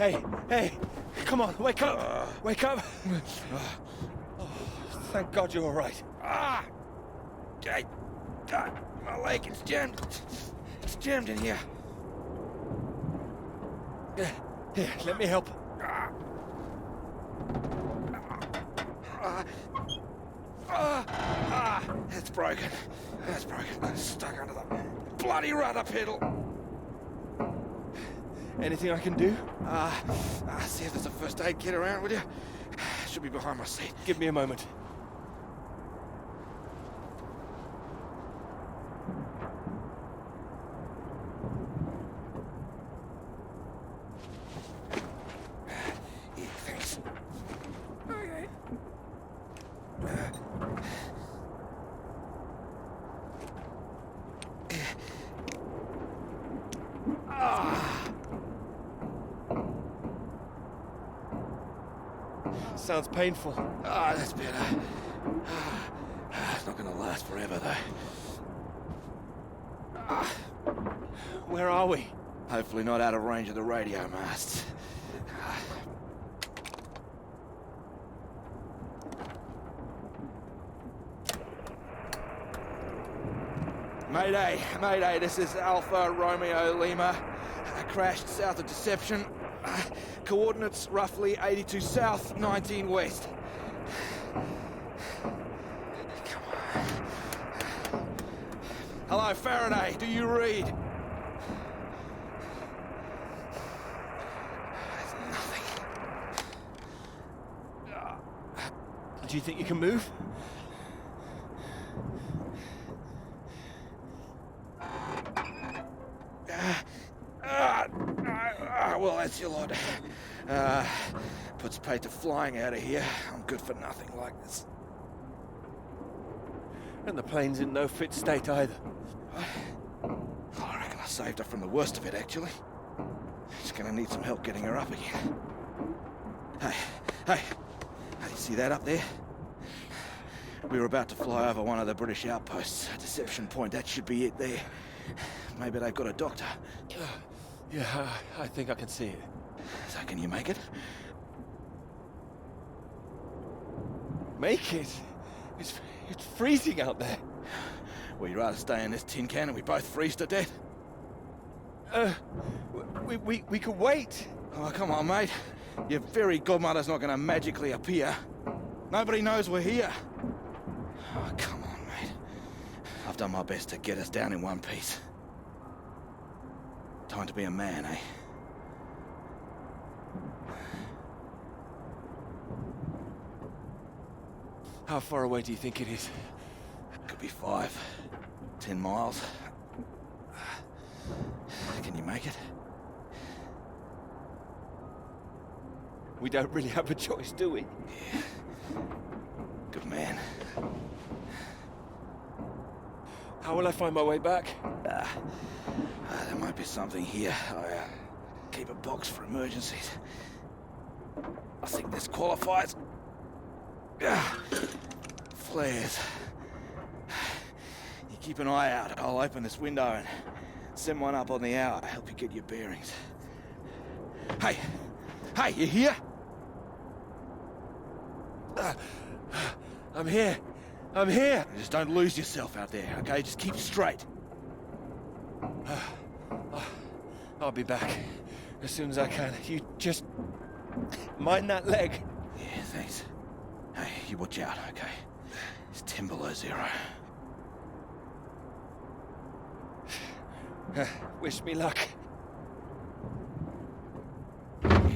Hey, come on, wake up! Wake up! Oh, thank God you're all right. My leg, it's jammed. It's jammed in here. Here, let me help. It's broken. It's broken. I'm stuck under the bloody rudder pedal. Anything I can do? See if there's a first aid kit around, will you? Should be behind my seat. Give me a moment. Yeah, thanks. Okay. Sounds painful. That's better. It's not gonna last forever, though. Where are we? Hopefully not out of range of the radio masts. Mayday, this is Alpha Romeo Lima. Crashed south of Deception. Coordinates roughly 82 south, 19 west. Come on. Hello, Faraday, do you read? There's nothing. Do you think you can move? Well, that's your lot. Puts pay to flying out of here. I'm good for nothing like this. And the plane's in no fit state either. I reckon I saved her from the worst of it, actually. She's gonna need some help getting her up again. Hey, see that up there? We were about to fly over one of the British outposts. Deception Point, that should be it there. Maybe they've got a doctor. Yeah, I think I can see it. So can you make it? Make it? It's freezing out there. Well, you'd rather stay in this tin can and we both freeze to death? We could wait. Oh, come on, mate. Your fairy godmother's not gonna magically appear. Nobody knows we're here. Oh, come on, mate. I've done my best to get us down in one piece. Time to be a man, eh? How far away do you think it is? Could be 5, 10 miles. Can you make it? We don't really have a choice, do we? Yeah. Good man. How will I find my way back? There might be something here. I keep a box for emergencies. I think this qualifies. Flares. You keep an eye out. I'll open this window and send one up on the hour to help you get your bearings. Hey, you here? I'm here. I'm here. Just don't lose yourself out there, okay? Just keep straight. I'll be back as soon as I can. You just mind that leg. Yeah, thanks. Hey, you watch out, okay? It's 10 below 0. Wish me luck. Yeah,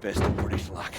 best of British luck.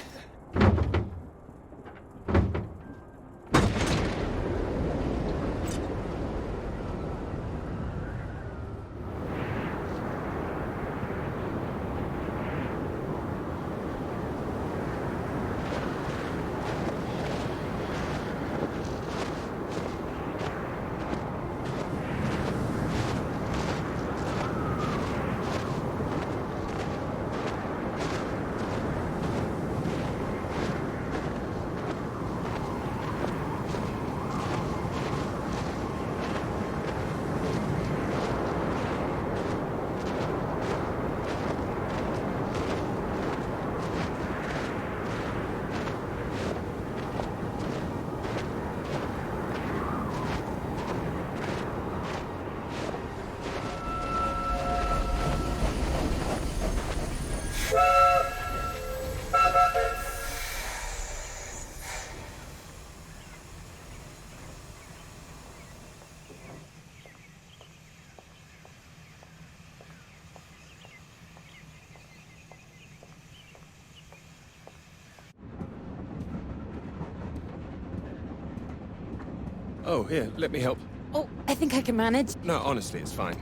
Oh, here, let me help. Oh, I think I can manage. No, honestly, it's fine.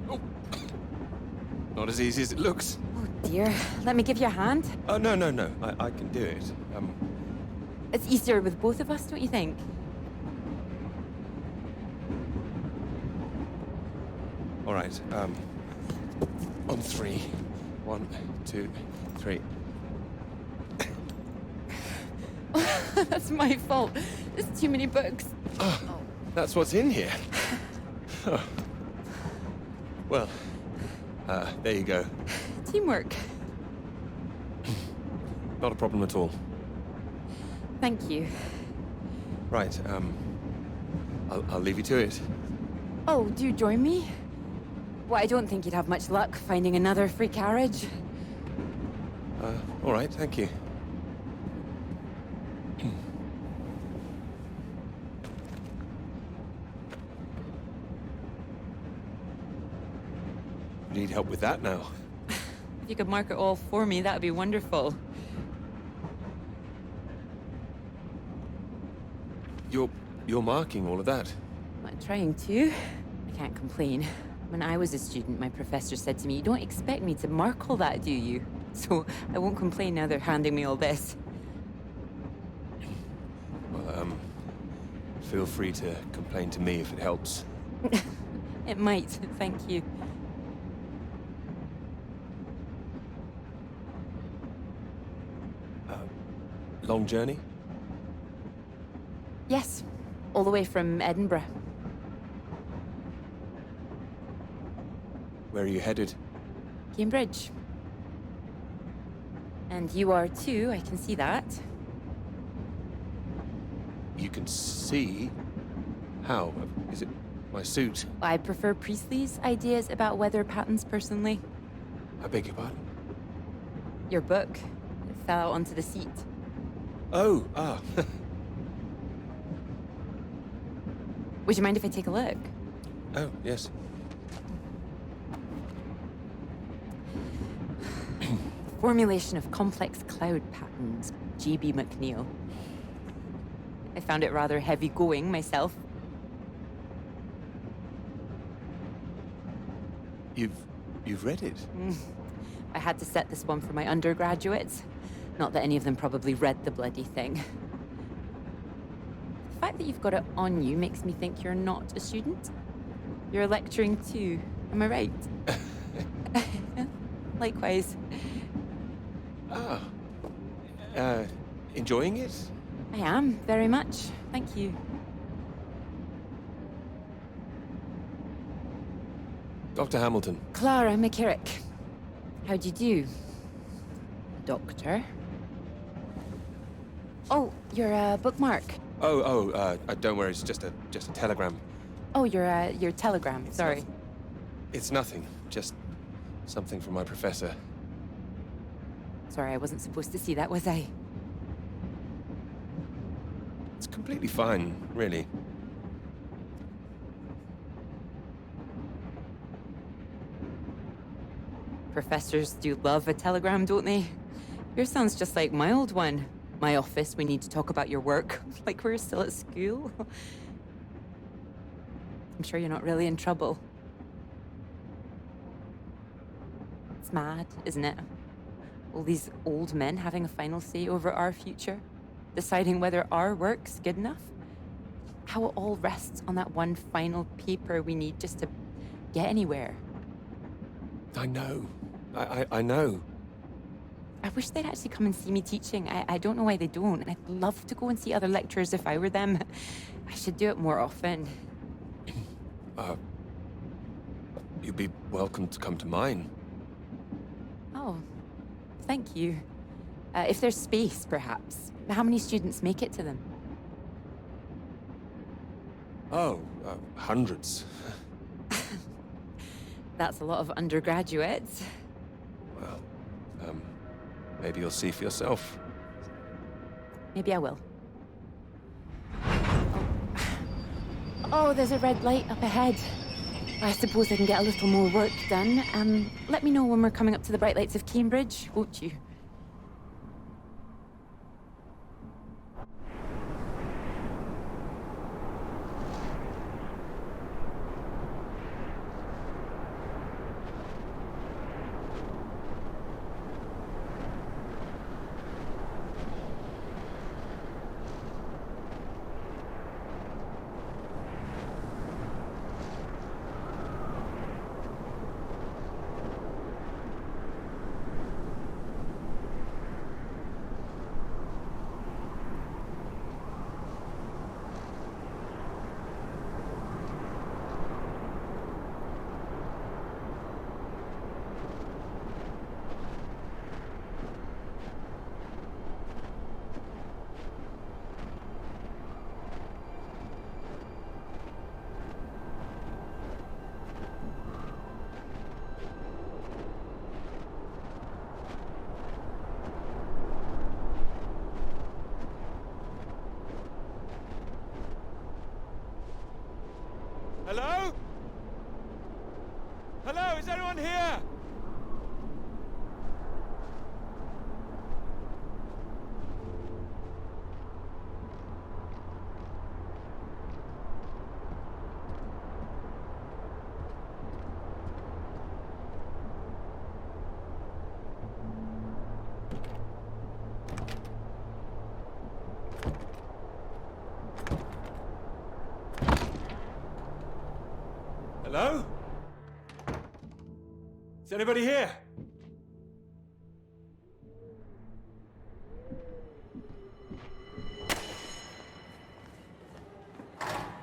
Oh. Not as easy as it looks. Oh dear, let me give you a hand. Oh, no, no, no. I can do it. It's easier with both of us, don't you think? All right, on 3. 1, 2, 3. That's my fault. There's too many books. Oh, that's what's in here. Oh. Well, there you go. Teamwork. Not a problem at all. Thank you. Right, I'll leave you to it. Oh, do you join me? Well, I don't think you'd have much luck finding another free carriage. All right, thank you. Need help with that now? If you could mark it all for me, that'd be wonderful. You're marking all of that? I'm trying to. I can't complain. When I was a student, my professor said to me, "You don't expect me to mark all that, do you?" So I won't complain now they're handing me all this. Well, feel free to complain to me if it helps. It might, thank you. Long journey? Yes, all the way from Edinburgh. Where are you headed? Cambridge. And you are too, I can see that. You can see? How? Is it my suit? I prefer Priestley's ideas about weather patterns personally. I beg your pardon? Your book. It fell out onto the seat. Oh, ah. Would you mind if I take a look? Oh, yes. Formulation of complex cloud patterns, G.B. McNeill. I found it rather heavy-going myself. You've read it? I had to set this one for my undergraduates. Not that any of them probably read the bloody thing. The fact that you've got it on you makes me think you're not a student. You're lecturing too, am I right? Likewise. Ah. Enjoying it? I am, very much. Thank you. Dr. Hamilton. Clara McKirrick. How'd you do? Doctor? Oh, you're a bookmark. Don't worry, it's just a telegram. Oh, your telegram, sorry. It's nothing, just something from my professor. Sorry, I wasn't supposed to see that, was I? It's completely fine, really. Professors do love a telegram, don't they? Yours sounds just like my old one. My office, we need to talk about your work. Like we're still at school. I'm sure you're not really in trouble. It's mad, isn't it? All these old men having a final say over our future. Deciding whether our work's good enough. How it all rests on that one final paper we need just to get anywhere. I know. I know. I wish they'd actually come and see me teaching. I don't know why they don't. And I'd love to go and see other lecturers if I were them. I should do it more often. You'd be welcome to come to mine. Oh, thank you. If there's space, perhaps. How many students make it to them? Oh, hundreds. That's a lot of undergraduates. Well, maybe you'll see for yourself. Maybe I will. Oh, there's a red light up ahead. I suppose I can get a little more work done. Let me know when we're coming up to the bright lights of Cambridge, won't you? Hello? Hello, is anyone here? Hello? Is anybody here?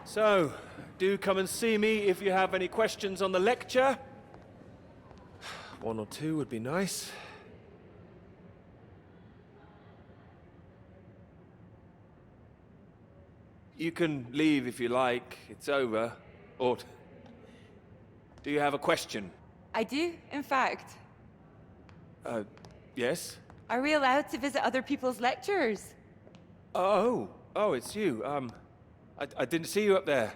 So, do come and see me if you have any questions on the lecture. One or two would be nice. You can leave if you like. It's over. Or do you have a question? I do, in fact. Yes? Are we allowed to visit other people's lectures? Oh, it's you. I didn't see you up there.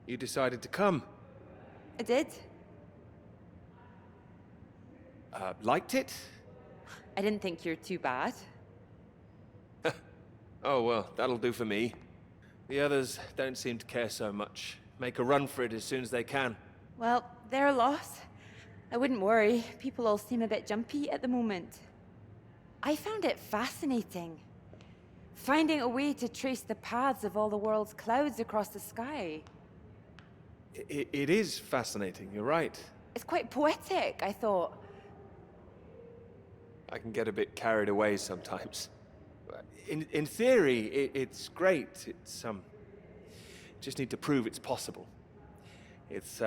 You decided to come. I did. Liked it? I didn't think you're too bad. Oh, well, that'll do for me. The others don't seem to care so much. Make a run for it as soon as they can. Well, their loss. I wouldn't worry. People all seem a bit jumpy at the moment. I found it fascinating. Finding a way to trace the paths of all the world's clouds across the sky. It is fascinating, you're right. It's quite poetic, I thought. I can get a bit carried away sometimes. In theory, it's great. It's, just need to prove it's possible. It's,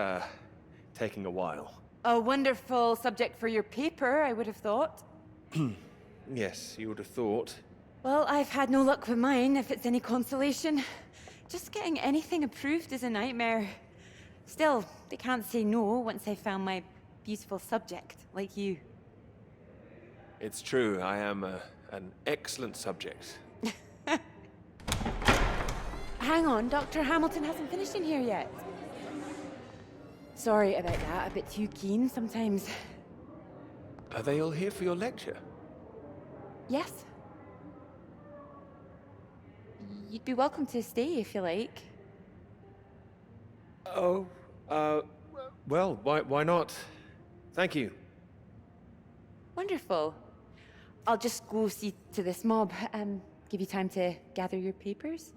taking a while. A wonderful subject for your paper, I would have thought. Yes, you would have thought. Well, I've had no luck with mine, if it's any consolation. Just getting anything approved is a nightmare. Still, they can't say no once they've found my beautiful subject, like you. It's true, I am an excellent subject. Hang on, Dr. Hamilton hasn't finished in here yet. Sorry about that, a bit too keen sometimes. Are they all here for your lecture? Yes. You'd be welcome to stay if you like. Oh, well, why not? Thank you. Wonderful. I'll just go see to this mob, give you time to gather your papers.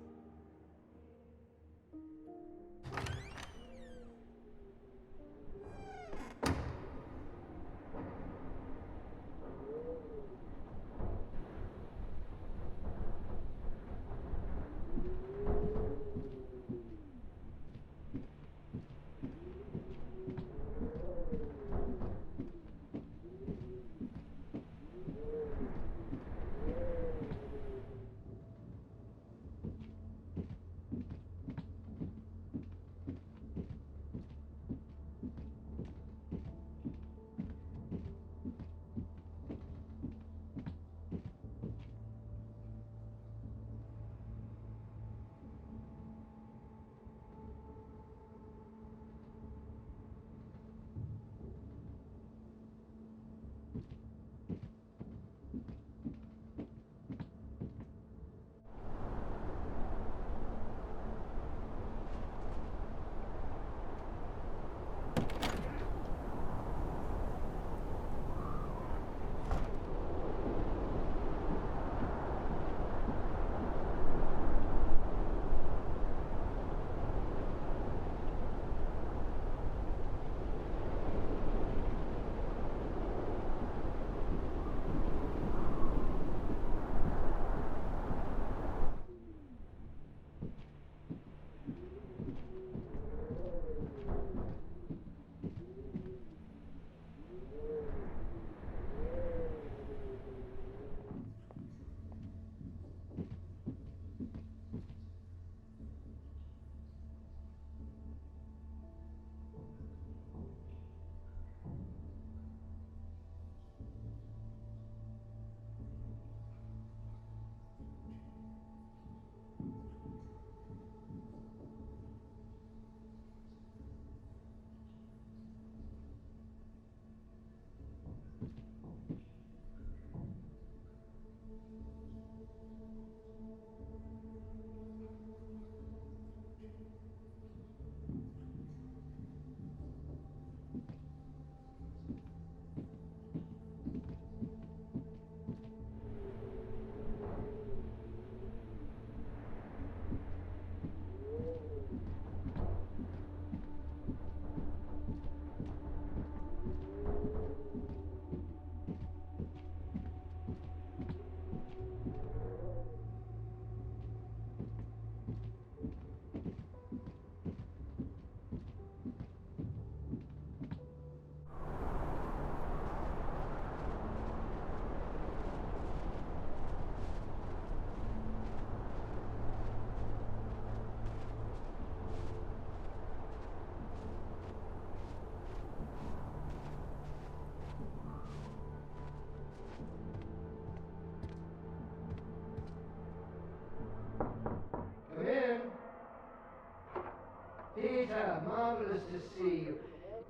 marvelous to see you.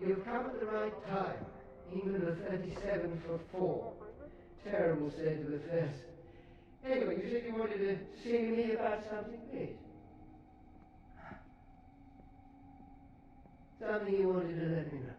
You've come at the right time. England are 37 for 4. Terrible state of affairs. Anyway, you said you wanted to see me about something, please. Something you wanted to let me know.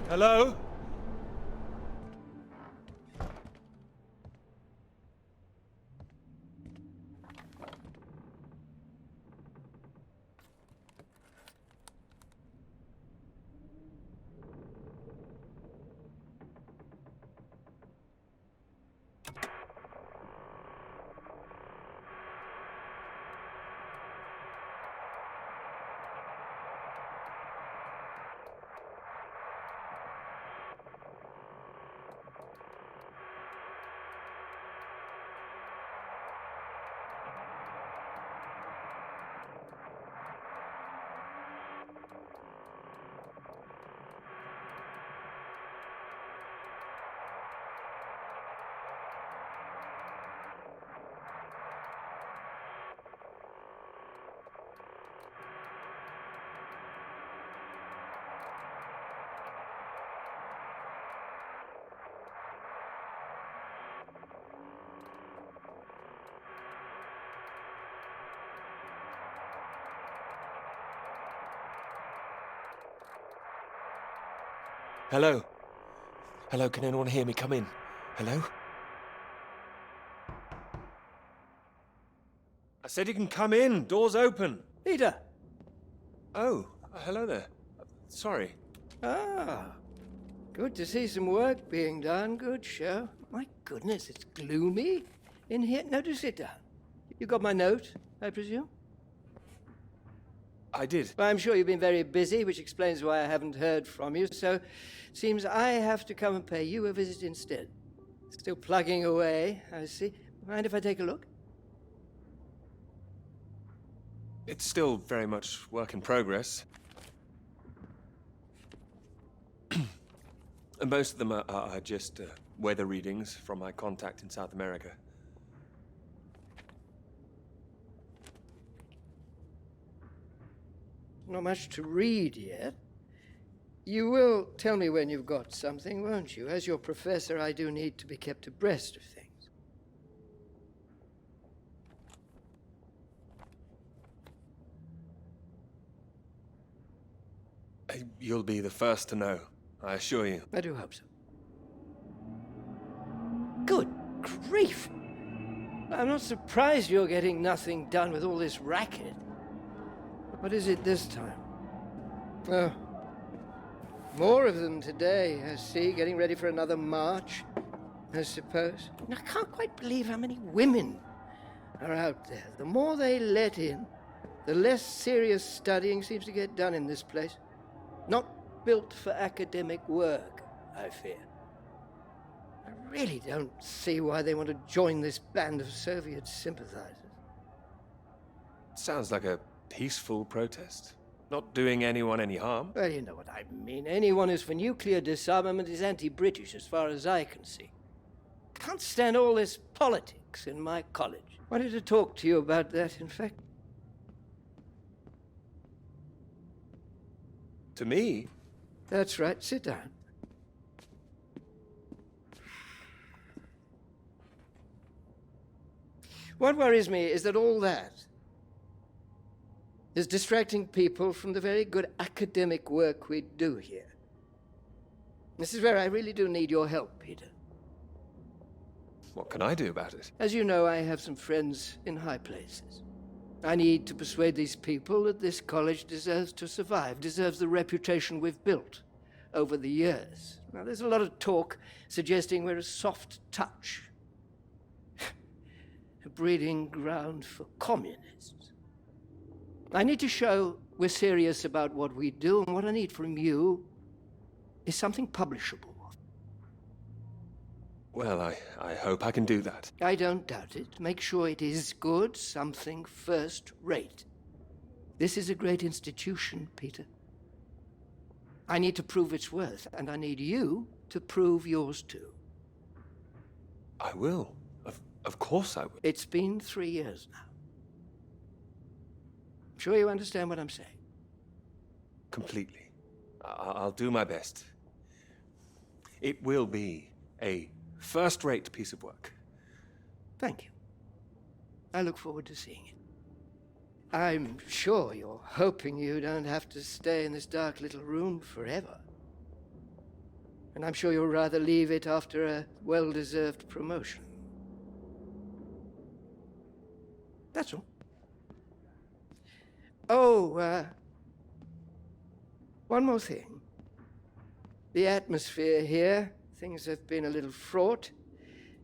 Hello? Hello? Hello, can anyone hear me? Come in. Hello? I said you can come in. Door's open. Peter! Oh, hello there. Sorry. Ah, good to see some work being done. Good show. My goodness, it's gloomy in here. No, do sit down. You got my note, I presume? I did. Well, I'm sure you've been very busy, which explains why I haven't heard from you. So, seems I have to come and pay you a visit instead. Still plugging away, I see. Mind if I take a look? It's still very much work in progress. And most of them are just weather readings from my contact in South America. Not much to read yet. You will tell me when you've got something, won't you? As your professor, I do need to be kept abreast of things. You'll be the first to know, I assure you. I do hope so. Good grief! I'm not surprised you're getting nothing done with all this racket. What is it this time? Oh, more of them today, I see, getting ready for another march, I suppose. I can't quite believe how many women are out there. The more they let in, the less serious studying seems to get done in this place. Not built for academic work, I fear. I really don't see why they want to join this band of Soviet sympathizers. Sounds like a peaceful protest. Not doing anyone any harm. Well, you know what I mean. Anyone who's for nuclear disarmament is anti-British, as far as I can see. Can't stand all this politics in my college. Wanted to talk to you about that, in fact. To me? That's right. Sit down. What worries me is that all that is distracting people from the very good academic work we do here. This is where I really do need your help, Peter. What can I do about it? As you know, I have some friends in high places. I need to persuade these people that this college deserves to survive, deserves the reputation we've built over the years. Now, there's a lot of talk suggesting we're a soft touch, a breeding ground for communists. I need to show we're serious about what we do, and what I need from you is something publishable. Well, I hope I can do that. I don't doubt it. Make sure it is good, something first rate. This is a great institution, Peter. I need to prove its worth, and I need you to prove yours too. I will. Of course I will. It's been 3 years now. I'm sure you understand what I'm saying. Completely. I'll do my best. It will be a first-rate piece of work. Thank you. I look forward to seeing it. I'm sure you're hoping you don't have to stay in this dark little room forever. And I'm sure you'll rather leave it after a well-deserved promotion. That's all. Oh, one more thing. The atmosphere here, things have been a little fraught.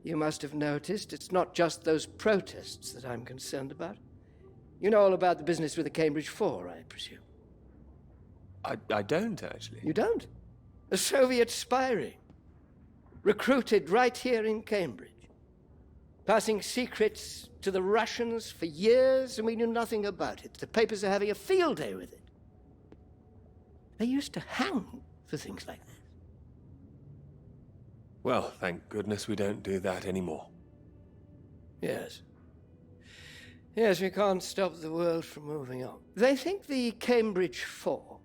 You must have noticed it's not just those protests that I'm concerned about. You know all about the business with the Cambridge Four, I presume. I don't, actually. You don't? A Soviet spy ring. Recruited right here in Cambridge. Passing secrets to the Russians for years, and we knew nothing about it. The papers are having a field day with it. They used to hang for things like this. Well, thank goodness we don't do that anymore. Yes. Yes, we can't stop the world from moving on. They think the Cambridge Four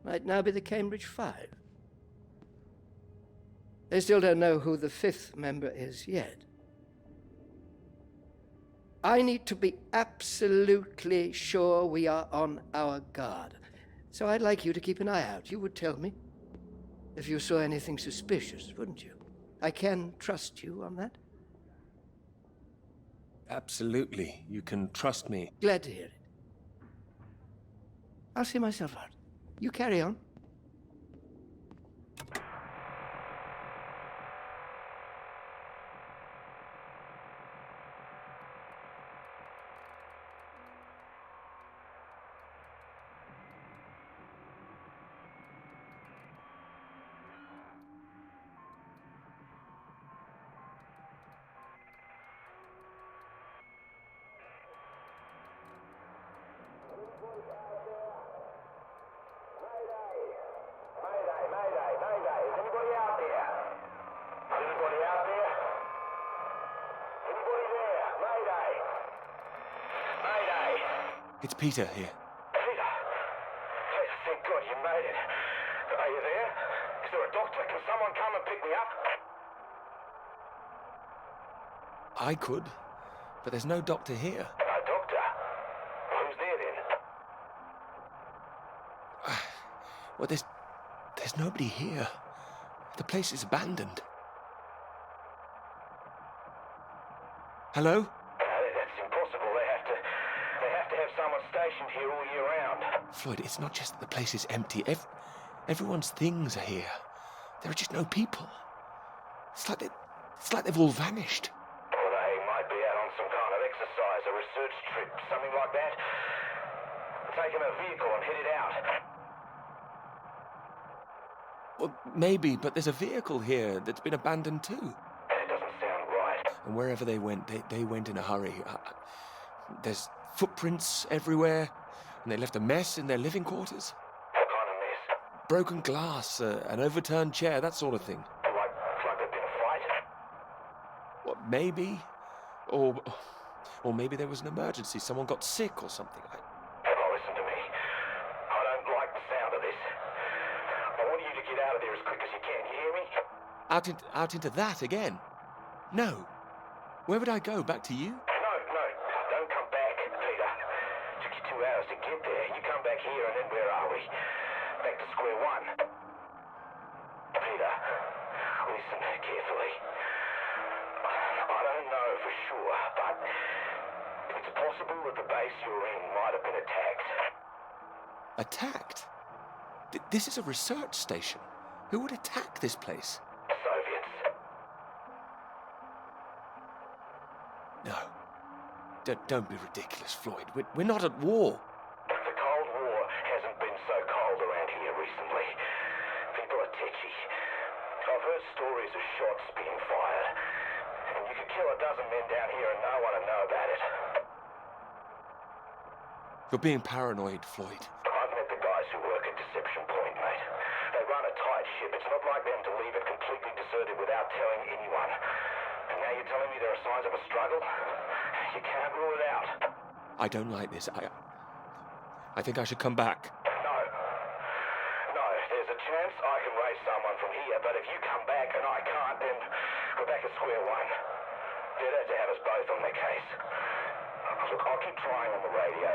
might now be the Cambridge Five. They still don't know who the fifth member is yet. I need to be absolutely sure we are on our guard. So I'd like you to keep an eye out. You would tell me if you saw anything suspicious, wouldn't you? I can trust you on that? Absolutely. You can trust me. Glad to hear it. I'll see myself out. You carry on. It's Peter here. Peter, thank God you made it. Are you there? Is there a doctor? Can someone come and pick me up? I could, but there's no doctor here. No doctor? Who's there then? Well, there's nobody here. The place is abandoned. Hello? That's impossible. They have to have someone stationed here all year round. Floyd, it's not just that the place is empty. Everyone's things are here. There are just no people. It's like they've all vanished. Well, they might be out on some kind of exercise, a research trip, something like that. Taking a vehicle and headed out. Well, maybe, but there's a vehicle here that's been abandoned too. That doesn't sound right. And wherever they went, they went in a hurry. There's footprints everywhere, and they left a mess in their living quarters. What kind of mess? Broken glass, an overturned chair, that sort of thing. Like there'd been a fight? Well, maybe, Or, or maybe there was an emergency. Someone got sick or something. Now listen to me. I don't like the sound of this. I want you to get out of there as quick as you can. You hear me? Out into that again? No. Where would I go? Back to you? No. Don't come back, Peter. Took you 2 hours to get there. You come back here and then where are we? Back to square one. Peter, listen carefully. I don't know for sure, but it's possible that the base you're in might have been attacked. Attacked? This is a research station. Who would attack this place? Soviets. No. Don't be ridiculous, Floyd. We're not at war. The Cold War hasn't been so cold around here recently. People are tetchy. I've heard stories of shots being fired. And you could kill a dozen men down here and no one would know about it. You're being paranoid, Floyd. I've met the guys who work at Deception Point, mate. They run a tight ship. It's not like them to leave it completely deserted without telling anyone. And now you're telling me there are signs of a struggle? You can't rule it out. I don't like this. I think I should come back. No. There's a chance I can raise someone from here, but if you come back and I can't, then we're back at square one. Better to have us both on the case. Look, I'll keep trying on the radio.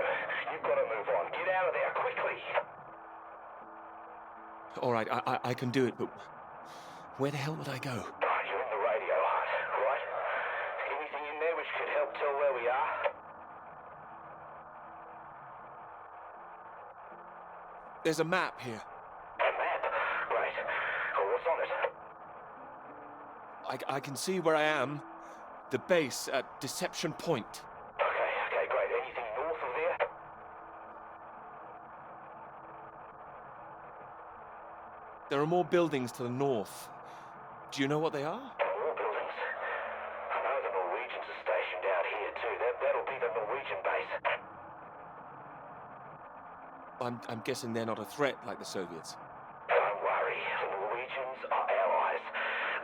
You've got to move on. Get out of there, quickly! All right, I can do it, but where the hell would I go? You're in the radio hut, right? Anything in there which could help tell where we are? There's a map here. A map? Great. Well, what's on it? I can see where I am. The base at Deception Point. Okay, great. Anything north of there? There are more buildings to the north. Do you know what they are? More buildings. I know the Norwegians are stationed out here too. That'll be the Norwegian base. I'm guessing they're not a threat like the Soviets. Don't worry. The Norwegians are allies.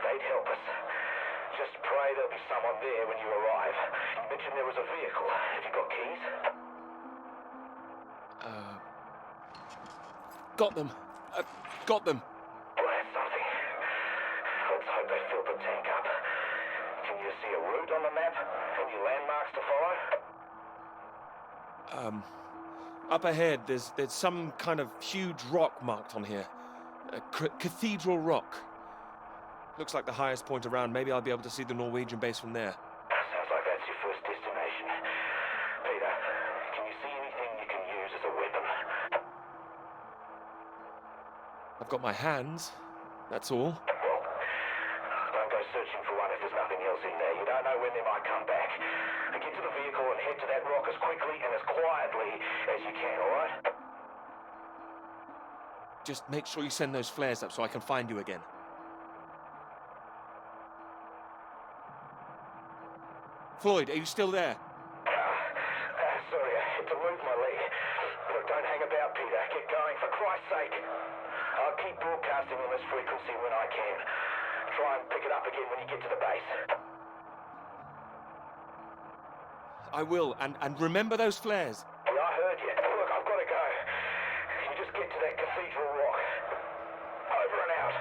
They'd help us. Just pray there'll be someone there when you arrive. You mentioned there was a vehicle. Have you got keys? Got them. Got them. Well, that's something. Let's hope they filled the tank up. Can you see a route on the map? Any landmarks to follow? Up ahead, there's some kind of huge rock marked on here. Cathedral Rock. Looks like the highest point around. Maybe I'll be able to see the Norwegian base from there. Sounds like that's your first destination. Peter, can you see anything you can use as a weapon? I've got my hands. That's all. Well, don't go searching for one if there's nothing else in there. You don't know when they might come back. Get to the vehicle and head to that rock as quickly and as quietly as you can, all right? Just make sure you send those flares up so I can find you again. Floyd, are you still there? Sorry, I had to move my leg. Look, don't hang about, Peter. Get going, for Christ's sake. I'll keep broadcasting on this frequency when I can. Try and pick it up again when you get to the base. I will, and remember those flares. Yeah, I heard you. Look, I've got to go. You just get to that cathedral rock. Over and out.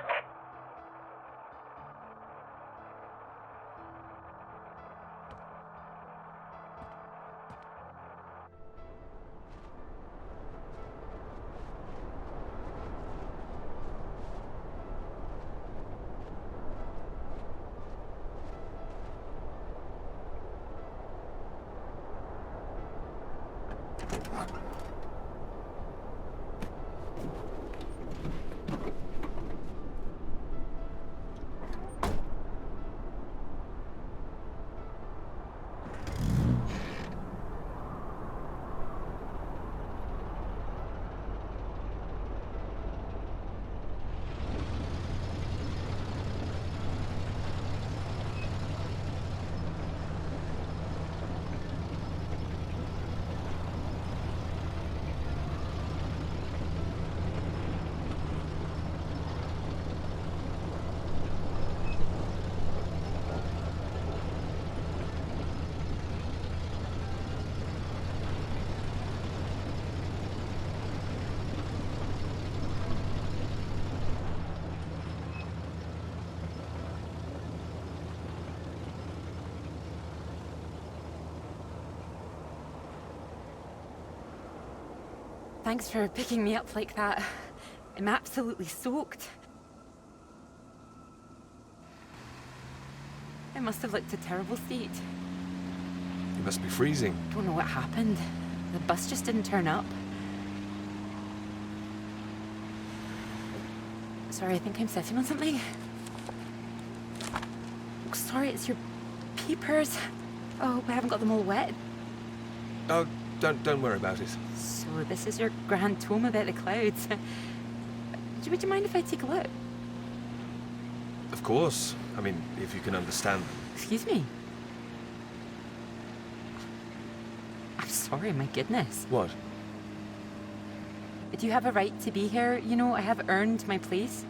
Thanks for picking me up like that. I'm absolutely soaked. I must have looked a terrible state. You must be freezing. Don't know what happened. The bus just didn't turn up. Sorry, I think I'm sitting on something. Oh, sorry, it's your papers. Oh, I haven't got them all wet. Oh, don't worry about it. So this is your grand tome about the clouds. Would you mind if I take a look? Of course. I mean, if you can understand them. Excuse me? I'm sorry, my goodness. What? Do you have a right to be here? You know, I have earned my place.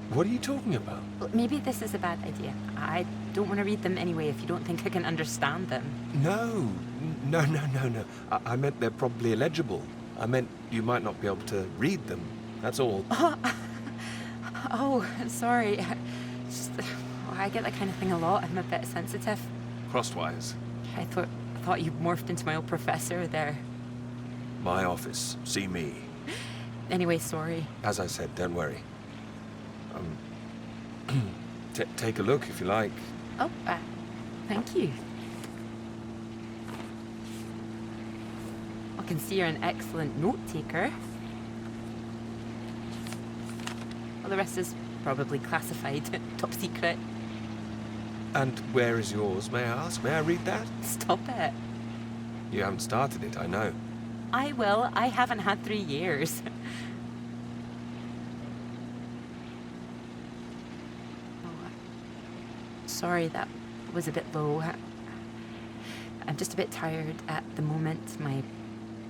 What are you talking about? Well, maybe this is a bad idea. I don't want to read them anyway if you don't think I can understand them. No. I meant they're probably illegible. I meant you might not be able to read them. That's all. Oh, I'm sorry. Just, I get that kind of thing a lot. I'm a bit sensitive. Crosswise. I thought you morphed into my old professor there. My office. See me. Anyway, sorry. As I said, don't worry. Take a look if you like. Oh, thank you. I can see you're an excellent note taker. Well, the rest is probably classified, top secret. And where is yours, may I ask? May I read that? Stop it. You haven't started it, I know. I will. I haven't had 3 years. Sorry, that was a bit low. I'm just a bit tired at the moment. My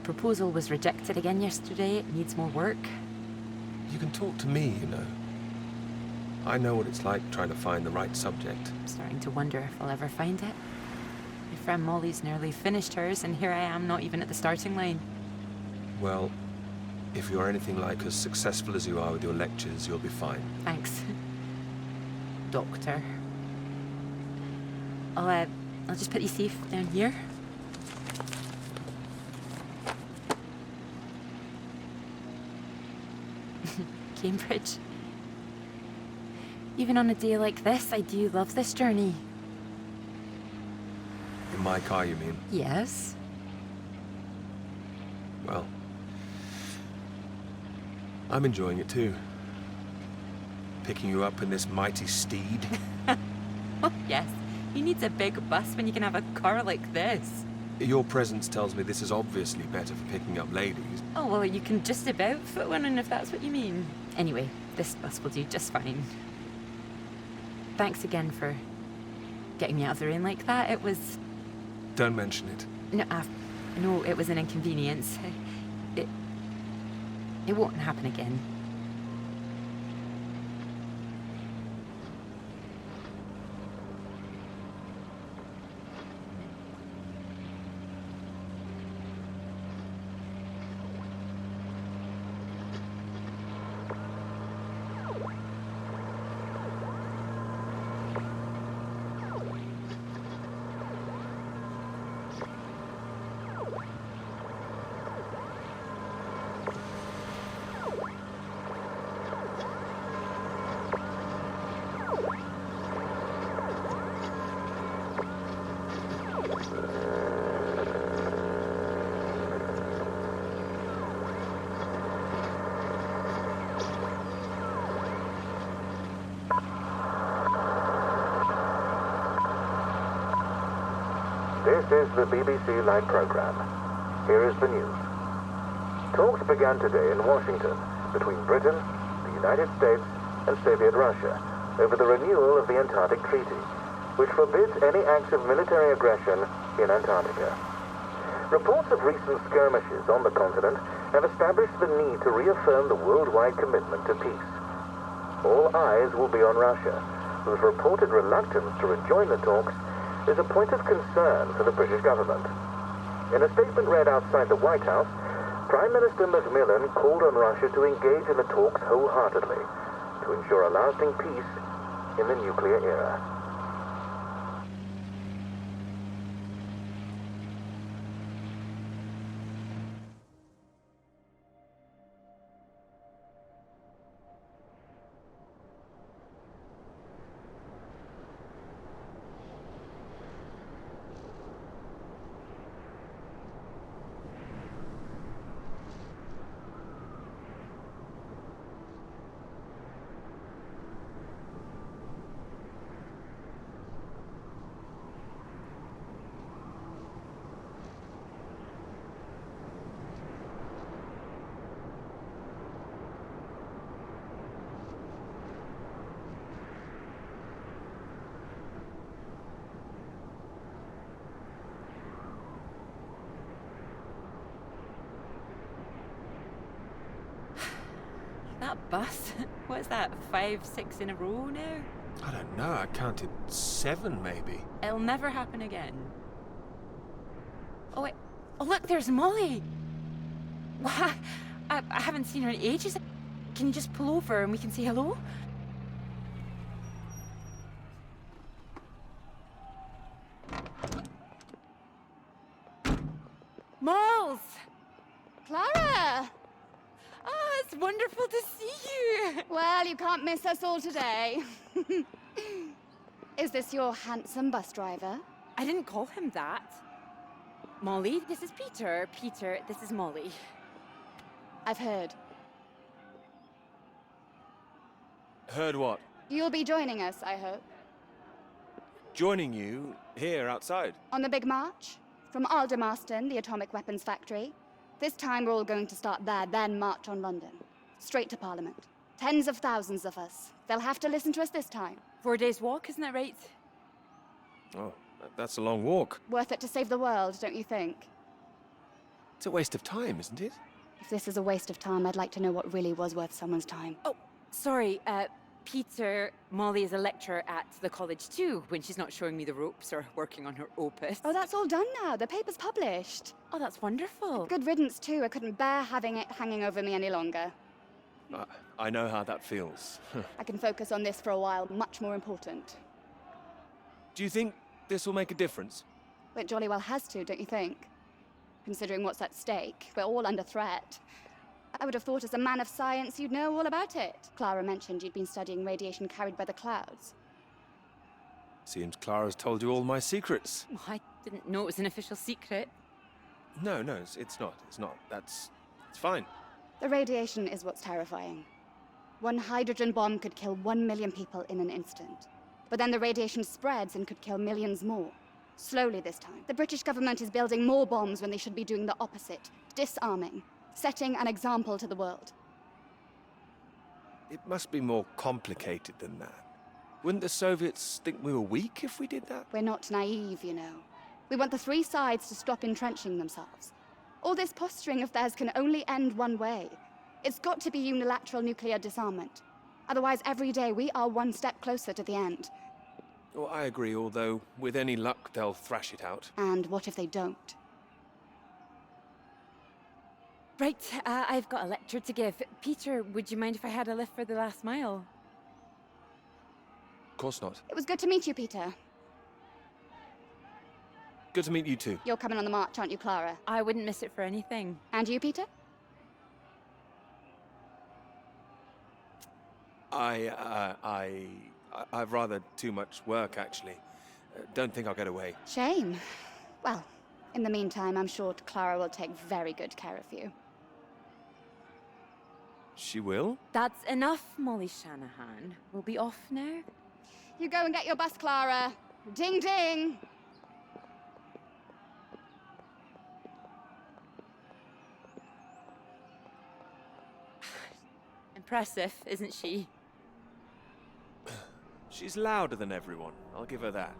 proposal was rejected again yesterday. It needs more work. You can talk to me, you know. I know what it's like trying to find the right subject. I'm starting to wonder if I'll ever find it. My friend Molly's nearly finished hers, and here I am, not even at the starting line. Well, if you're anything like as successful as you are with your lectures, you'll be fine. Thanks, Doctor. I'll just put you safe down here. Cambridge. Even on a day like this, I do love this journey. In my car, you mean? Yes. Well, I'm enjoying it too. Picking you up in this mighty steed. Oh, yes. Who needs a big bus when you can have a car like this? Your presence tells me this is obviously better for picking up ladies. Oh, well, you can just about fit one in if that's what you mean. Anyway, this bus will do just fine. Thanks again for getting me out of the rain like that. It was... Don't mention it. No, it was an inconvenience. It won't happen again. This is the BBC Live program. Here is the news. Talks began today in Washington between Britain, the United States, and Soviet Russia over the renewal of the Antarctic Treaty, which forbids any acts of military aggression in Antarctica. Reports of recent skirmishes on the continent have established the need to reaffirm the worldwide commitment to peace. All eyes will be on Russia, whose reported reluctance to rejoin the talks is a point of concern for the British government. In a statement read outside the White House, Prime Minister Macmillan called on Russia to engage in the talks wholeheartedly to ensure a lasting peace in the nuclear era. that bus? What is that, 5, 6 in a row now? I don't know. I counted 7, maybe. It'll never happen again. Oh, wait. Oh, look, there's Molly. Why? I haven't seen her in ages. Can you just pull over and we can say hello? Malls! Clara! Oh, it's wonderful to see you. Well, you can't miss us all today. Is this your handsome bus driver? I didn't call him that. Molly, this is Peter. Peter, this is Molly. I've heard. Heard what? You'll be joining us, I hope. Joining you here outside. On the big march? From Aldermaston, the atomic weapons factory. This time we're all going to start there, then march on London. Straight to Parliament. Tens of thousands of us. They'll have to listen to us this time. 4 days walk, isn't that right? Oh, that's a long walk. Worth it to save the world, don't you think? It's a waste of time, isn't it? If this is a waste of time, I'd like to know what really was worth someone's time. Oh, sorry, Peter, Molly is a lecturer at the college too, when she's not showing me the ropes or working on her opus. Oh, that's all done now. The paper's published. Oh, that's wonderful. Good riddance, too. I couldn't bear having it hanging over me any longer. I know how that feels. I can focus on this for a while, much more important. Do you think this will make a difference? It jolly well has to, don't you think? Considering what's at stake, we're all under threat. I would have thought as a man of science you'd know all about it. Clara mentioned you'd been studying radiation carried by the clouds. Seems Clara's told you all my secrets. Oh, I didn't know it was an official secret. No, it's not. It's not. It's fine. The radiation is what's terrifying. One hydrogen bomb could kill 1 million people in an instant. But then the radiation spreads and could kill millions more. Slowly this time. The British government is building more bombs when they should be doing the opposite. Disarming. Setting an example to the world. It must be more complicated than that. Wouldn't the Soviets think we were weak if we did that? We're not naive, you know. We want the three sides to stop entrenching themselves. All this posturing of theirs can only end one way. It's got to be unilateral nuclear disarmament. Otherwise, every day we are one step closer to the end. Well, I agree, although with any luck they'll thrash it out. And what if they don't? Right, I've got a lecture to give. Peter, would you mind if I had a lift for the last mile? Of course not. It was good to meet you, Peter. Good to meet you too. You're coming on the march, aren't you, Clara? I wouldn't miss it for anything. And you, Peter? I've rather too much work, actually. Don't think I'll get away. Shame. Well, in the meantime, I'm sure Clara will take very good care of you. She will? That's enough, Molly Shanahan. We'll be off now. You go and get your bus, Clara. Ding, ding! Impressive, isn't she? She's louder than everyone. I'll give her that.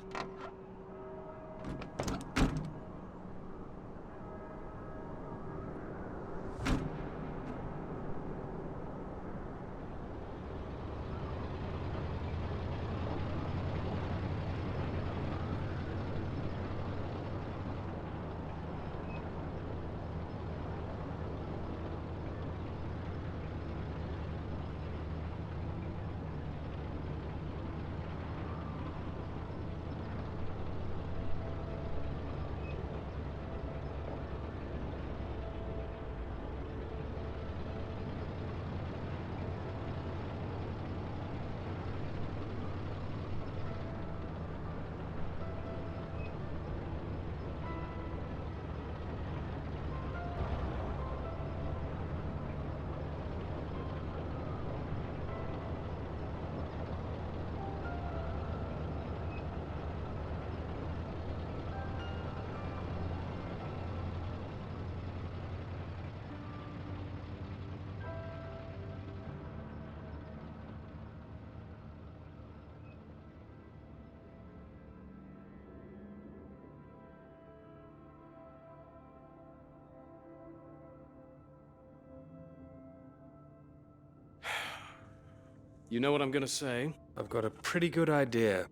You know what I'm gonna say? I've got a pretty good idea.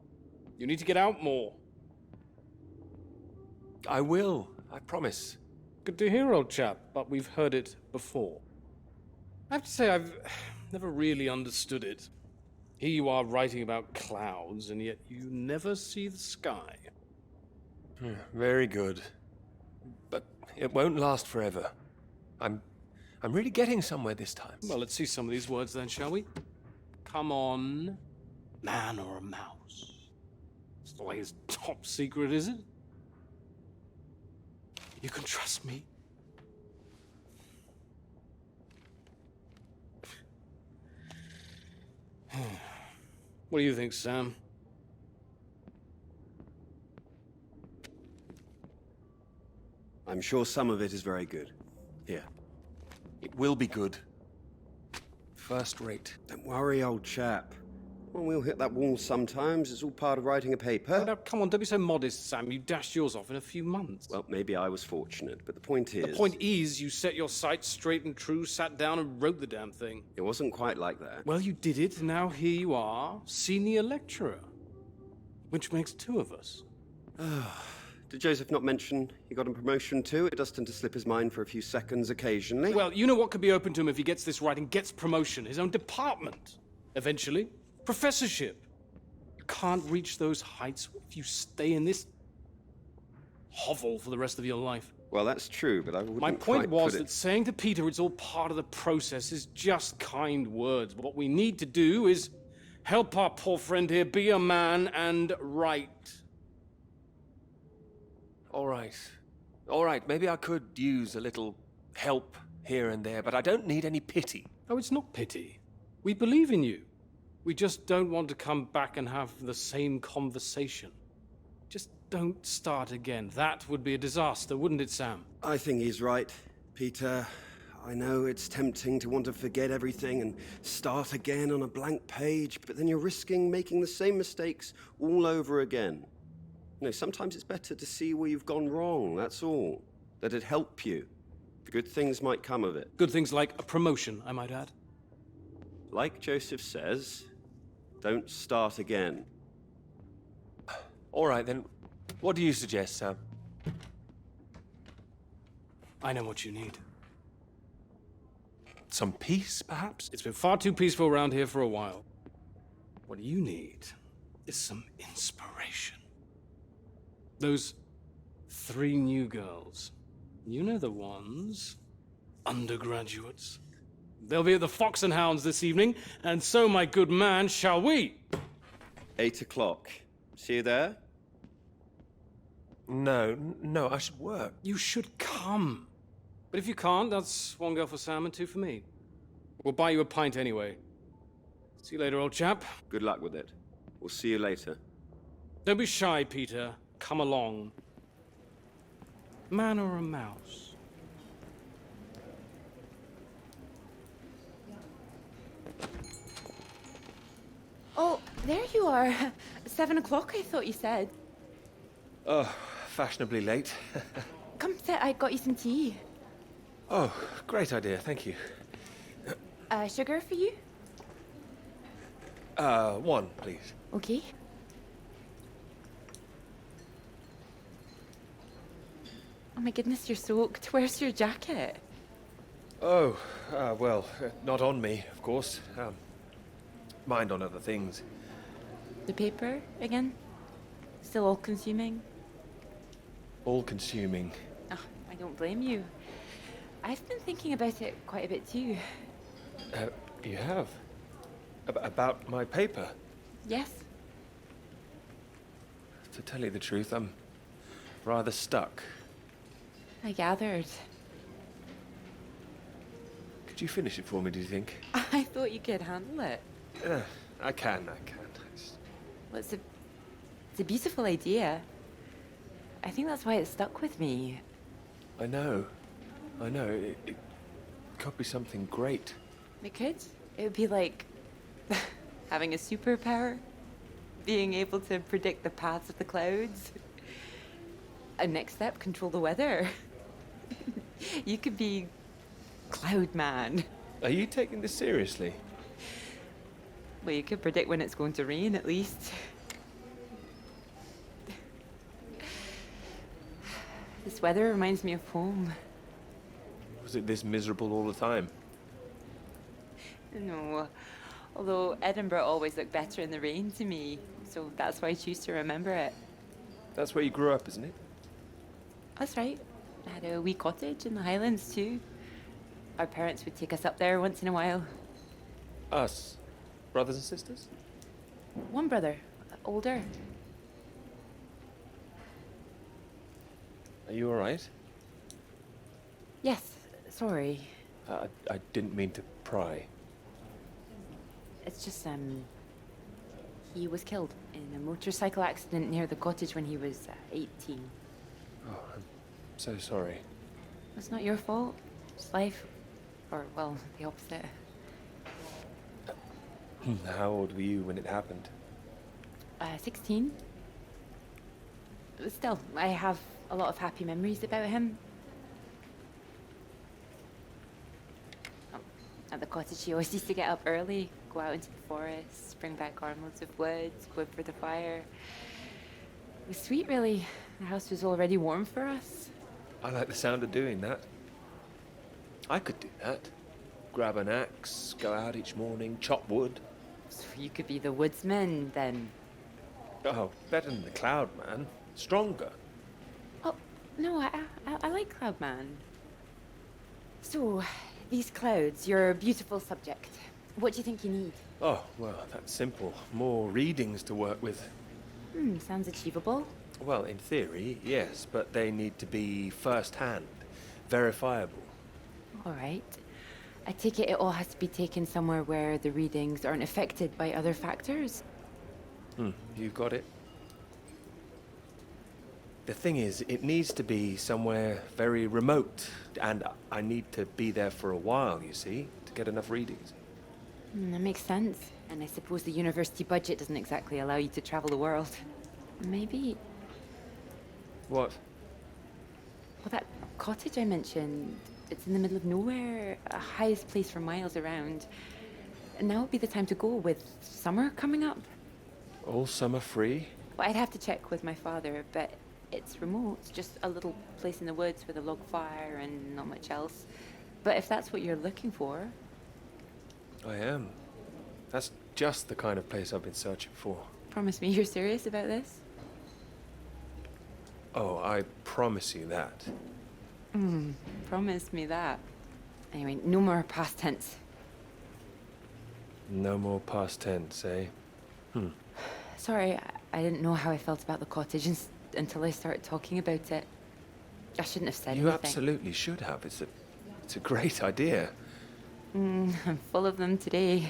You need to get out more. I will, I promise. Good to hear, old chap, but we've heard it before. I have to say, I've never really understood it. Here you are writing about clouds, and yet you never see the sky. Very good. But it won't last forever. I'm really getting somewhere this time. Well, let's see some of these words then, shall we? Come on. Man or a mouse? It's the latest top secret, is it? You can trust me. What do you think, Sam? I'm sure some of it is very good. Here. It will be good. First rate. Don't worry, old chap. Well, we'll hit that wall sometimes. It's all part of writing a paper. Now, come on, don't be so modest, Sam. You dashed yours off in a few months. Well, maybe I was fortunate, but the point is... The point is, you set your sights straight and true, sat down and wrote the damn thing. It wasn't quite like that. Well, you did it, and now here you are, senior lecturer. Which makes two of us. Did Joseph not mention he got a promotion too? It does tend to slip his mind for a few seconds occasionally. Well, you know what could be open to him if he gets this right and gets promotion? His own department. Eventually. Professorship. You can't reach those heights if you stay in this hovel for the rest of your life. Well, that's true, but I wouldn't My point was put that saying to Peter it's all part of the process is just kind words. What we need to do is help our poor friend here be a man and write. All right, maybe I could use a little help here and there, but I don't need any pity. Oh, it's not pity. We believe in you. We just don't want to come back and have the same conversation. Just don't start again. That would be a disaster, wouldn't it, Sam? I think he's right, Peter. I know it's tempting to want to forget everything and start again on a blank page, but then you're risking making the same mistakes all over again. You know, sometimes it's better to see where you've gone wrong, that's all. Let it help you. Good things might come of it. Good things like a promotion, I might add. Like Joseph says, don't start again. All right, then. What do you suggest, Sam? I know what you need. Some peace, perhaps? It's been far too peaceful around here for a while. What you need is some inspiration. Those 3 new girls. You know the ones. Undergraduates. They'll be at the Fox and Hounds this evening, and so, my good man, shall we? 8 o'clock. See you there? No, I should work. You should come. But if you can't, that's 1 girl for Sam and 2 for me. We'll buy you a pint anyway. See you later, old chap. Good luck with it. We'll see you later. Don't be shy, Peter. Come along. Man or a mouse? Oh, there you are. 7 o'clock, I thought you said. Oh, fashionably late. Come sit, I got you some tea. Oh, great idea, thank you. Sugar for you? 1, please. Okay. Oh my goodness, you're soaked. Where's your jacket? Oh, well, not on me, of course. Mind on other things. The paper again? Still all-consuming? All-consuming. Oh, I don't blame you. I've been thinking about it quite a bit too. You have? About my paper? Yes. To tell you the truth, I'm rather stuck. I gathered. Could you finish it for me, do you think? I thought you could handle it. I can. Well, it's a beautiful idea. I think that's why it stuck with me. I know. It could be something great. It could. It would be like having a superpower. Being able to predict the paths of the clouds. And next step, control the weather. You could be Cloud Man. Are you taking this seriously? Well, you could predict when it's going to rain, at least. This weather reminds me of home. Was it this miserable all the time? No, although Edinburgh always looked better in the rain to me, so that's why I choose to remember it. That's where you grew up, isn't it? That's right. I had a wee cottage in the Highlands too. Our parents would take us up there once in a while. Us? Brothers and sisters? One brother, older. Are you alright? Yes, sorry. I didn't mean to pry. It's just, he was killed in a motorcycle accident near the cottage when he was 18. Oh, I'm so sorry. It's not your fault. It's life. Or, well, the opposite. How old were you when it happened? 16. But still, I have a lot of happy memories about him. Oh, at the cottage, he always used to get up early, go out into the forest, bring back armloads of wood, go out for the fire. It was sweet, really. The house was already warm for us. I like the sound of doing that. I could do that. Grab an axe, go out each morning, chop wood. So you could be the woodsman, then. Oh, better than the Cloud Man. Stronger. Oh, no, I like Cloudman. So, these clouds, your beautiful subject. What do you think you need? Oh, well, that's simple. More readings to work with. Sounds achievable. Well, in theory, yes, but they need to be first-hand, verifiable. All right. I take it all has to be taken somewhere where the readings aren't affected by other factors? You got it. The thing is, it needs to be somewhere very remote, and I need to be there for a while, you see, to get enough readings. That makes sense. And I suppose the university budget doesn't exactly allow you to travel the world. Maybe... What? Well, that cottage I mentioned, it's in the middle of nowhere, a highest place for miles around. And now would be the time to go with summer coming up. All summer free? Well, I'd have to check with my father, but it's remote. It's just a little place in the woods with a log fire and not much else. But if that's what you're looking for... I am. That's just the kind of place I've been searching for. Promise me you're serious about this? Oh, I promise you that. Promise me that. Anyway, no more past tense. No more past tense, eh? Sorry, I didn't know how I felt about the cottage until I started talking about it. I shouldn't have said You anything. absolutely should have. It's a great idea. I'm full of them today.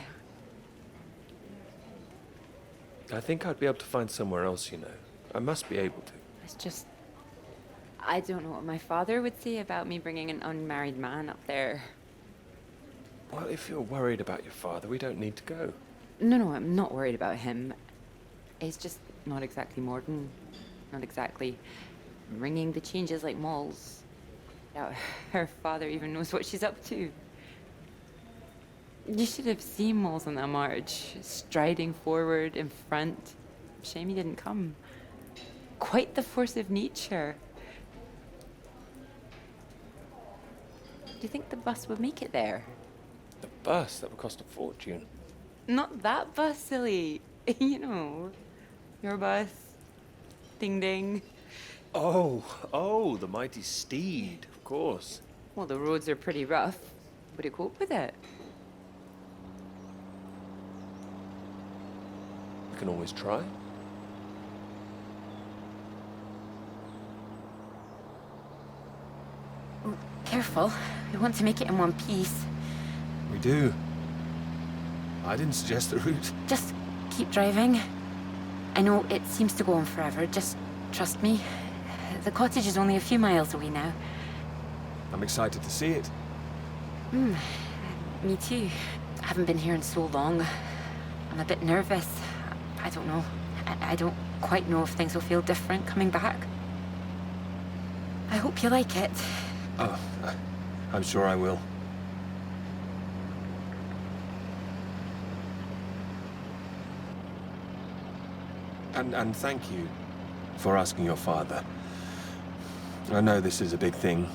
I think I'd be able to find somewhere else, you know. I must be able to. It's just... I don't know what my father would say about me bringing an unmarried man up there. Well, if you're worried about your father, we don't need to go. No, I'm not worried about him. He's just not exactly modern. Not exactly ringing the changes like Moll's. Now, her father even knows what she's up to. You should have seen Moll's on that march, striding forward in front. Shame he didn't come. Quite the force of nature. Do you think the bus would make it there? The bus, that would cost a fortune. Not that bus, silly. You know, your bus. Ding ding. Oh, the mighty steed, of course. Well, the roads are pretty rough. Would it cope with it? We can always try. Careful. We want to make it in one piece. We do. I didn't suggest the route. Just keep driving. I know it seems to go on forever. Just trust me. The cottage is only a few miles away now. I'm excited to see it. Me too. I haven't been here in so long. I'm a bit nervous. I don't know. I don't quite know if things will feel different coming back. I hope you like it. Oh, I'm sure I will. And thank you for asking your father. I know this is a big thing.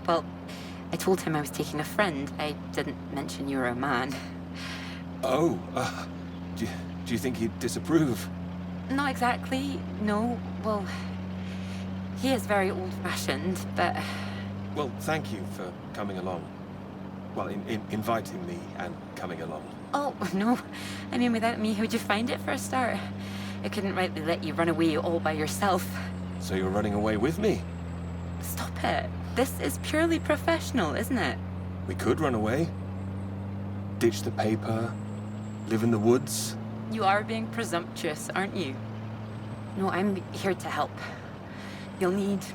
Well, I told him I was taking a friend. I didn't mention you were a man. Oh, do you think he'd disapprove? Not exactly, no. Well, he is very old-fashioned, but... Well, thank you for coming along. Well, inviting me and coming along. Oh, no. I mean, without me, how'd you find it for a start? I couldn't rightly let you run away all by yourself. So you're running away with me? Stop it. This is purely professional, isn't it? We could run away. Ditch the paper. Live in the woods. You are being presumptuous, aren't you? No, I'm here to help. You'll need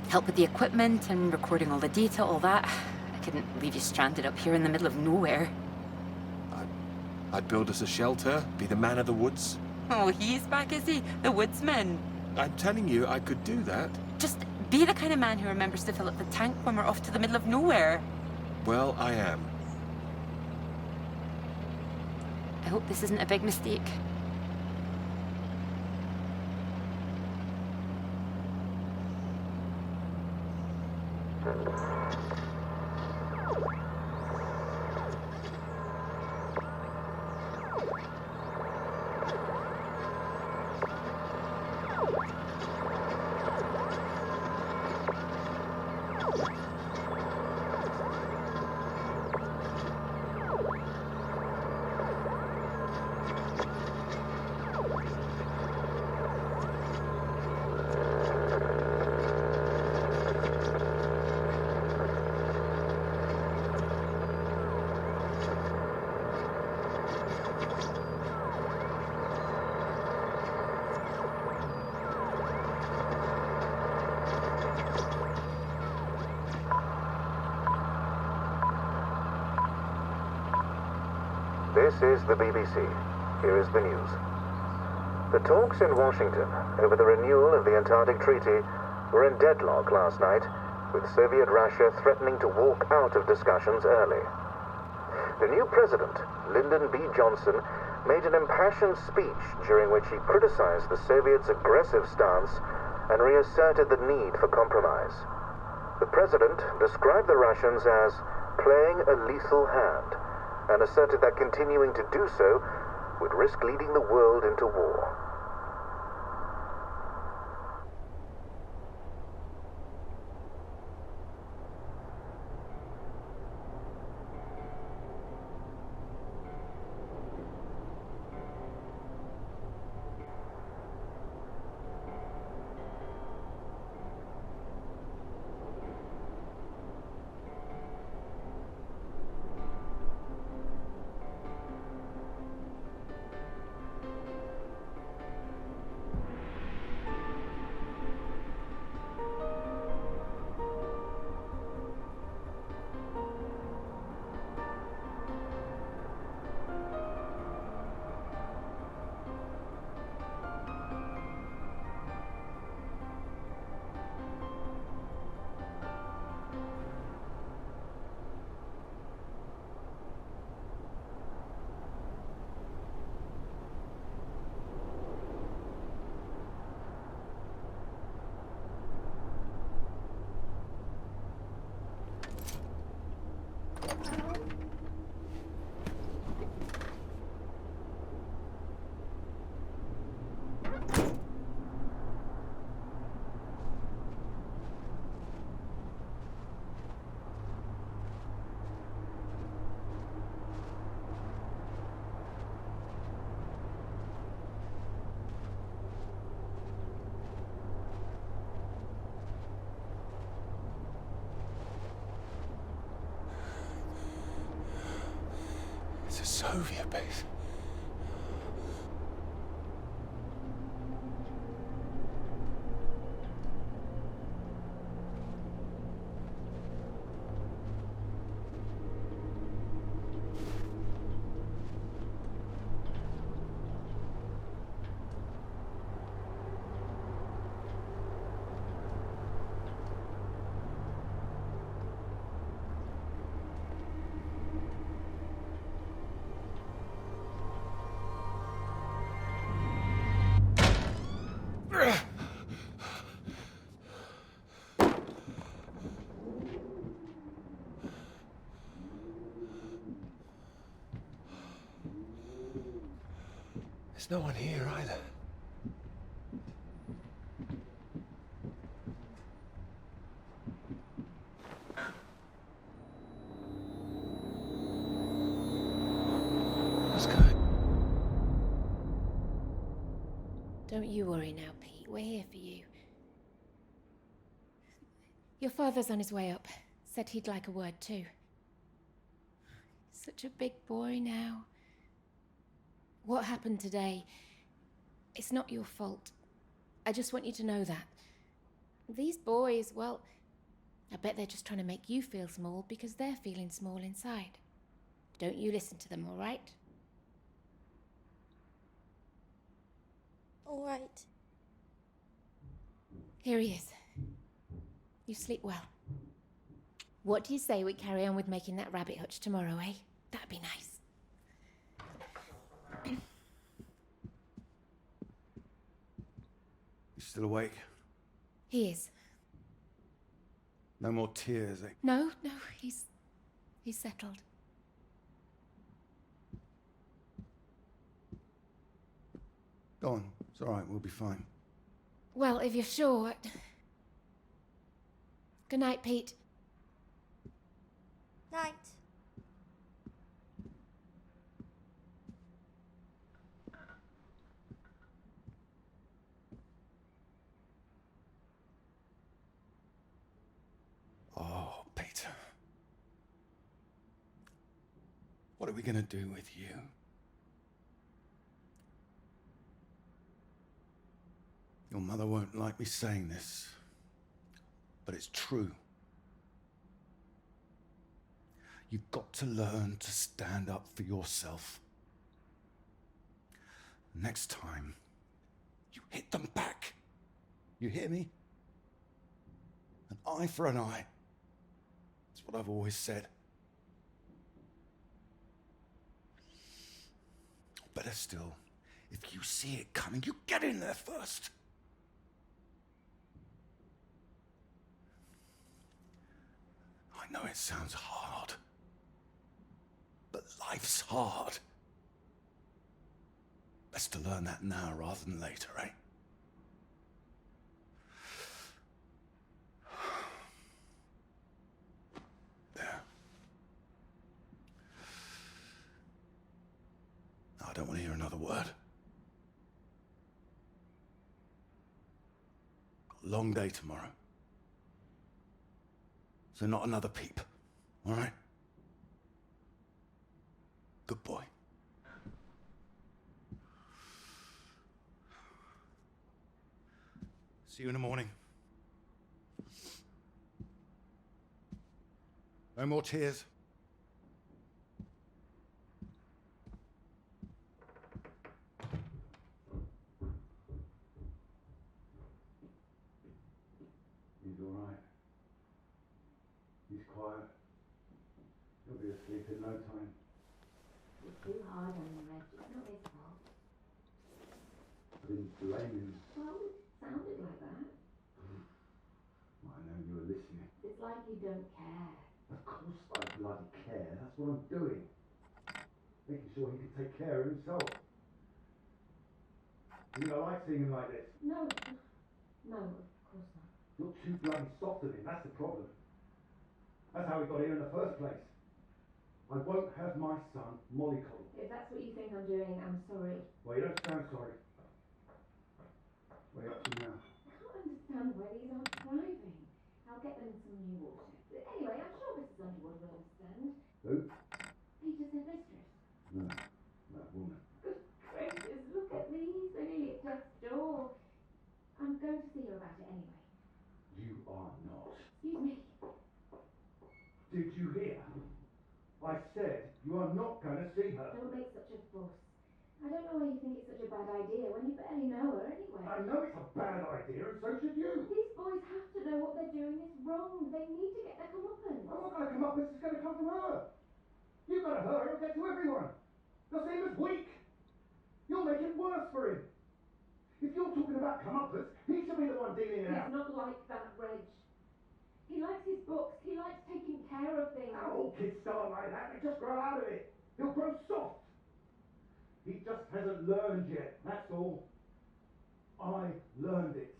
help with the equipment and recording all the data, all that. I couldn't leave you stranded up here in the middle of nowhere. I'd build us a shelter, be the man of the woods. Oh, he's back, is he? The woodsman. I'm telling you, I could do that. Just be the kind of man who remembers to fill up the tank when we're off to the middle of nowhere. Well, I am. I hope this isn't a big mistake. This is the BBC. Here is the news. The talks in Washington over the renewal of the Antarctic Treaty were in deadlock last night, with Soviet Russia threatening to walk out of discussions early. The new president, Lyndon B. Johnson, made an impassioned speech during which he criticized the Soviets' aggressive stance and reasserted the need for compromise. The president described the Russians as playing a lethal hand, and asserted that continuing to do so would risk leading the world into war. It's a Soviet base. There's no one here either. What's going? Don't you worry now, Pete. We're here for you. Your father's on his way up. Said he'd like a word too. Such a big boy now. What happened today, it's not your fault. I just want you to know that. These boys, well, I bet they're just trying to make you feel small because they're feeling small inside. Don't you listen to them, all right? All right. Here he is. You sleep well. What do you say we carry on with making that rabbit hutch tomorrow, eh? That'd be nice. You still awake? He is. No more tears, eh? No, he's settled. Go on. It's all right. We'll be fine. Well, if you're sure. Good night, Pete. Night. Oh, Peter. What are we gonna do with you? Your mother won't like me saying this, but it's true. You've got to learn to stand up for yourself. Next time, you hit them back. You hear me? An eye for an eye. That's what I've always said. Better still, if you see it coming, you get in there first. I know it sounds hard, but life's hard. Best to learn that now rather than later, eh? There. I don't want to hear another word. Got a long day tomorrow. So not another peep, all right? Good boy. See you in the morning. No more tears. He's all right. He's quiet. He'll be asleep in no time. You're too hard on him, Reg. It's not his fault. I didn't blame him. Well, it sounded like that. I know you were listening. It's like you don't care. Of course I bloody care. That's what I'm doing. Making sure he can take care of himself. You know, I like seeing him like this. No, of course not. You're too bloody soft on him. That's the problem. That's how he got here in the first place. I won't have my son mollycoddled. If that's what you think I'm doing, I'm sorry. Well, you don't sound sorry. What are you up to now? I can't understand why these aren't thriving. I'll get them some new water. Anyway, I'm sure Mrs. Underwood will understand. Who? Peter's her mistress. No, that woman. Good gracious, look at these. They're nearly at death's door. I'm going to see her about it anyway. You are not. Excuse me. Did you hear? I said you are not going to see her. Don't make such a fuss. I don't know why you think it's such a bad idea when you barely know her anyway. I know it's a bad idea, and so should you. These boys have to know what they're doing is wrong. They need to get their comeuppance. I'm not going to come up. This is going to come from her. You go to her, it'll get to everyone. They'll see him as weak. You'll make it worse for him. If you're talking about comeuppance, he should be the one dealing it out. He's not like that, Reg. He likes his books. He likes taking care of things. All kids start like that. They just grow out of it. He'll grow soft. He just hasn't learned yet, that's all. I learned it.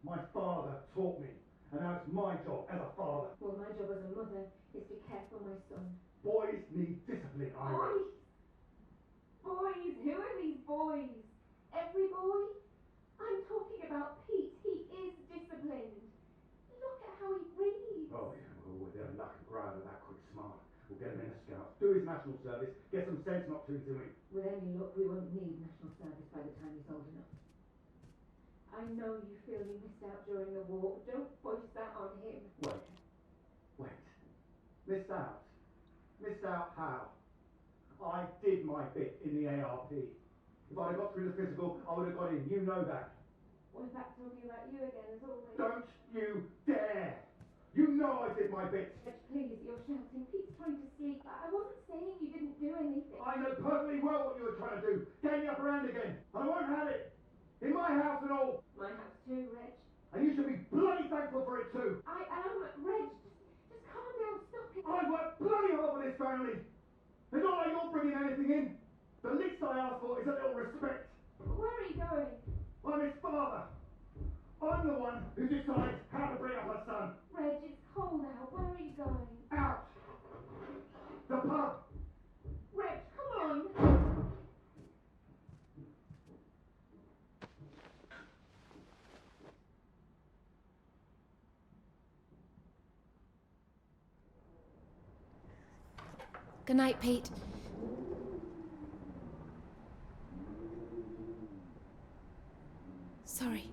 My father taught me, and now it's my job as a father. Well, my job as a mother is to care for my son. Boys need discipline, Ira. Boys? Who are these boys? Every boy? I'm talking about Pete. He is disciplined. Look at how he reads. Oh, yeah, well, with their luck and ground that quick smart. We'll get him in the Scouts, do his national service, get some sense knocked into him. With any luck, we won't need national service by the time he's old enough. I know you feel you missed out during the war. Don't voice that on him. Wait. Missed out? Missed out how? I did my bit in the ARP. If I'd have got through the physical, I would have got in. You know that. What about talking about you again as always? Don't you dare! You know I did my bit. Please, you're shouting. Pete's trying to sleep. I wasn't saying you didn't do anything. I know perfectly well what you were trying to do. Get me up around again. And I won't have it. In my house and all. My house too, Reg. And you should be bloody thankful for it too. I am, Reg. Just calm down. Stop it. I work bloody hard for this family. It's not like you're bringing anything in. The least I ask for is a little respect. Where are you going? I'm his father. I'm the one who decides how to bring up a son. Reg, it's cold out. Where are you going? Out. The pub. Reg, come on. Good night, Pete. Sorry.